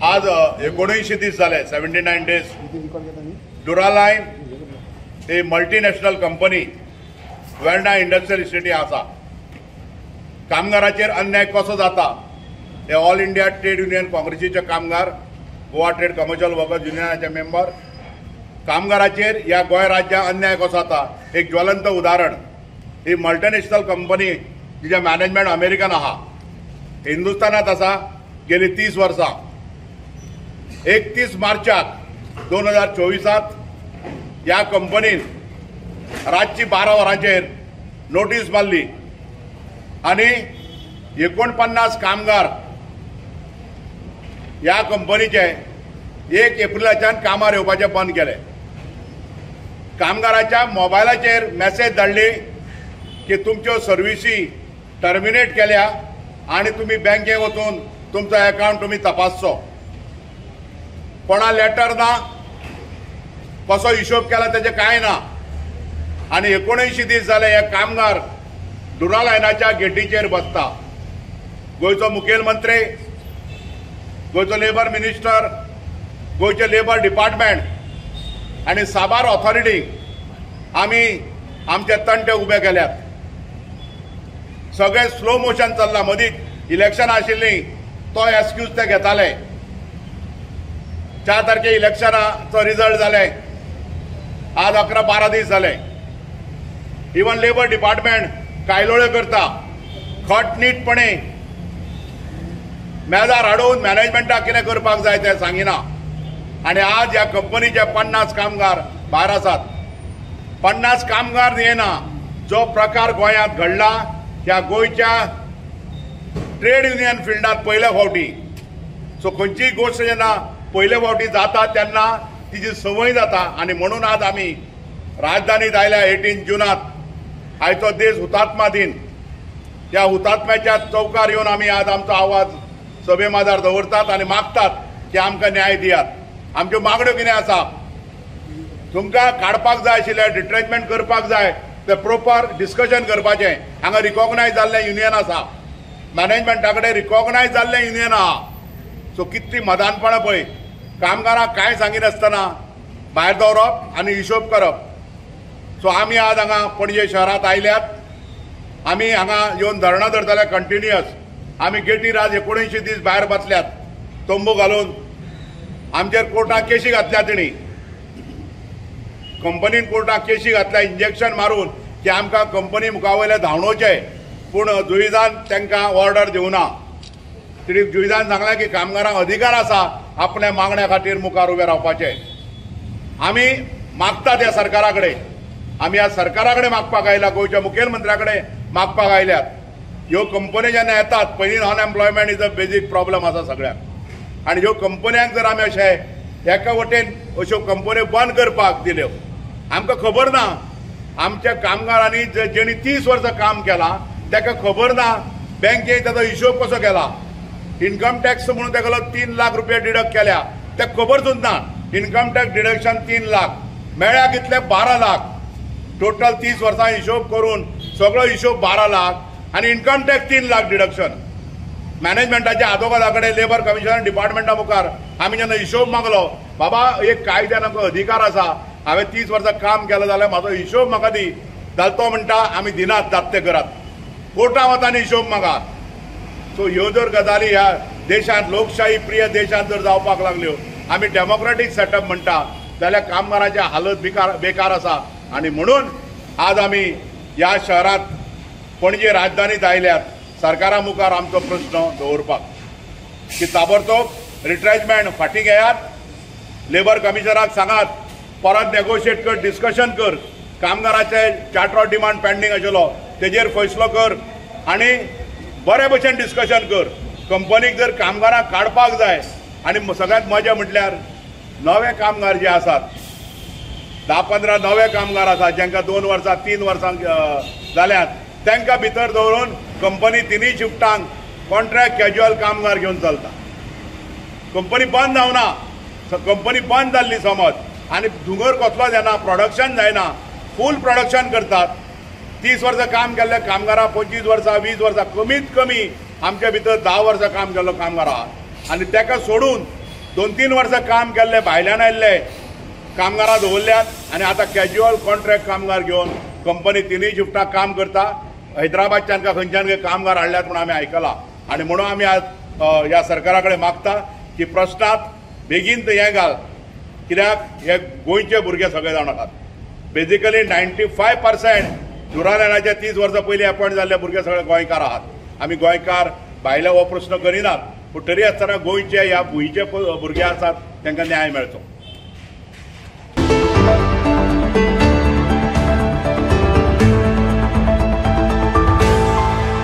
आज 19 दीस जाले 79 डेज ड्युरालाइन ही multinational company Verna industrial इस्टेटी आसा. कामगारांचेर अन्याय कसो जाता हे ऑल इंडिया ट्रेड युनियन काँग्रेसीचे कामगार, गोवा ट्रेड कमर्शियल वर्कर्स युनियनाचे मेंबर, कामगारांचेर ह्या गोंय राज्यांत अन्याय कसो जाता एक ज्वलंत उदाहरण. ही मल्टीनॅशनल कंपनी जिचे मॅनेजमेंट अमेरिकन आहा, हिंदुस्थानात आसा गेली 30 वर्सां. 31 मार्चाक 2024 ह्या कंपनीन रातची 12 वरांचेर नोटीस मारली आणि 49 कामगार ह्या कंपनीचे 1 एप्रिलाच्यान कामार येवपाचे बंद केले. कामगाराच्या मोबायलाचेर मेसेज धाडली की तुमच्यो सर्विसी टर्मिनेट केल्या आणि तुम्ही बँकेक वचून तुमचो अकाउंट तुम्ही तपासचो. कोणा लेटर ना, कसो हिशोब केला त्याचे काय ना. आणि 19 दीस जाले हे कामगार ड्युरालायनाच्या गेटीचेर बसता. गोंयचो मुखेलमंत्री, गोंयचो लेबर मिनिस्टर, गोंयचे लेबर डिपार्टमेंट आणि साबार ऑथॉरिटीक आमी आमचे तंटे उबे केल्यात. सगळे स्लो मोशन चल्ला. मदींच इलेक्शन आशिल्ली तो एक्सक्यूज ते घेताले. 4 तारखेक इलेक्शनाचो रिजल्ट जाले. आज 11-12 दीस जाले. इवन लेबर डिपार्टमेंट कायलोळे करता. खटनीटपणे मेजार हाडून मॅनेजमेंटाक कितें करपाक जाय तें सांगिना. आणि आज ह्या कंपनीचे 50 कामगार भायर आसात. 50 कामगार येना. जो प्रकार गोंयांत घडला त्या गोंयच्या ट्रेड युनियन फिल्डात पहिल्या फावटी. सो खंयचीय गोष्ट जेन्ना पयले फावटी जाता तेन्ना तिची संवय जाता. आणि म्हणून आज आमी राजधानीत आयल्या 18 जूनात आयचो दीस हुतात्मा दिन. त्या हुतात्म्याच्या चौकार येवन आमी आज आमचो आवाज सभे माजार दवरतात आणि मागतात की आमकां न्याय दियात. आमच्यो मागण्यो कितें आसा? तुमकां काडपाक जाय आशिल्लें, डिट्रेचमेंट करपाक जाय ते प्रोपर डिस्कशन करपाचें. हांगा रिकॉग्नायज जाल्लें युनियन आसा. मॅनेजमेंटा कडेन रिकॉग्नायज जाल्लें युनियन आहा. सो कितली मदानपणां पळय. कामगारांक कांय सांगिनासतना भायर दवरप आनी हिशोब करप. सो आमी आज हांगा पणजे शहरांत आयल्यात. आमी हांगा येवन धरणां धरताले कंटिन्युअस. आमी गेटीर आज 19 दीस भायर बसल्यात तंबू घालून. आमचेर कोर्टाक केशी घातल्या. तेणी कंपनीन कोर्टाक केशी घातल्या इंजेक्शन मारून की आमकां कंपनी मुखावयले धांवडोवचे. पूण जुईजान तांकां ऑर्डर दिवना. तरी जुईजान सांगलें की कामगारांक अधिकार आसा आपल्या मागण्या खातीर मुखार उबे रावपाचे. आमी मागतात ह्या सरकारा कडेन. आमी ह्या सरकारा कडेन मागपाक आयल्या, गोंयच्या मुखेलमंत्र्या कडेन मागपाक आयल्यात. ह्यो कंपनी जेन्ना येतात पयलीं unemployment is a basic problem आसा सगळ्याक. आनी ह्यो कंपन्यांक जर आमी अशें एका वटेन अश्यो कंपन्यो बंद करपाक दिल्यो, आमकां खबर ना आमच्या कामगारांनी जेणी 30 वर्सां काम केलां ताका खबर ना बँकेन ताचो हिशोब कसो केला. इन्कम टॅक्स म्हणून ताका 3 लाख रुपया डिडक्ट केल्या. ताका खबर सुद्दां ना. इन्कम टॅक्स डिडक्शन 3 लाख, मेळ्ळ्या कितले 12 लाख. टोटल 30 वर्सां हिशोब करून सगळो हिशोब 12 लाख आणि इन्कम टॅक्स 3 लाख डिडक्शन. मॅनेजमेंटाच्या आदोगादा कडेन लेबर कमिशनर डिपार्टमेंटा मुखार आमी जेन्ना हिशोब मागलो, बाबा एक कायद्यान आमकां अधिकार आसा, हांवें 30 वर्सां काम केलें जाल्यार म्हाजो हिशोब म्हाका दी. जाल्यार तो म्हणटा आमी दिनात, जाता तें करात. कोर्टा वतांनी हिशोब मागात. सो ह्यो जर गजाली ह्या देशांत, लोकशाही प्रिय देशांत जर जावपाक लागल्यो, आमी डेमोक्रेटीक सेटअप म्हणटा, जाल्यार कामगारांची हालत बेकार आसा. आणि म्हणून आज आमी ह्या शहरात पणजे राजधानीत आयल्यात सरकारा मुखार आमचो प्रश्न दवरपाक की ताबडतोब रिट्रेचमेंट फाटीं घेयात. लेबर कमिशनराक सांगात परत नेगोशिएट कर, डिस्कशन कर. कामगाराचे चार्टर ऑफ डिमांड पेंडींग आशिल्लो तेजेर फैसलो कर आणि बरे भशेन डिस्कशन कर. कंपनीक जर कामगारांक काडपाक जाय आणि सगळ्यांत मजा म्हटल्यार नवे कामगार जे आसात, 10-15 नवे कामगार आसात जांकां 2 वर्सां 3 वर्सां जाल्यात, तांकां भितर दवरून कंपनी 3 शिफ्टांक कॉन्ट्रॅक्ट कॅज्युअल कामगार घेवन चलता. कंपनी बंद जावना. कंपनी बंद जाल्ली समज आनी धुंगर कसलो जायना, प्रोडक्शन जायना, फूल प्रोडक्शन करतात. 30 वर्सां काम केल्ले कामगारां 25 वर्सां 20 वर्सां, कमीत कमी आमच्या भितर 10 वर्सां काम केल्लो कामगार आहात. आनी ताका सोडून 2-3 वर्सां काम केल्ले भायल्यान आयिल्ले कामगारां दवरल्यात आनी आतां कॅज्युअल कॉन्ट्रॅक्ट कामगार घेवन कंपनी 3 शिफ्टाक काम करता. हैदराबादच्यान का खंयच्यान कामगार हाडल्यात म्हणून आमी आयकलां आनी म्हणून आमी आज ह्या सरकारा कडेन मागता की प्रश्नात बेगीन हें घाल, कित्याक हे गोंयचे भुरगे सगळे जाण आसात. बेजिकली 95% जुरालेनाचे 30 वर्सां पयलीं अपॉयंट जाल्ले भुरगे सगळे गोंयकार आहात. आमी गोंयकार भायले हो प्रश्न करिनात, पूण तरी आसतना गोंयचे ह्या भुंयचे भुरगे आसात तांकां न्याय मेळचो.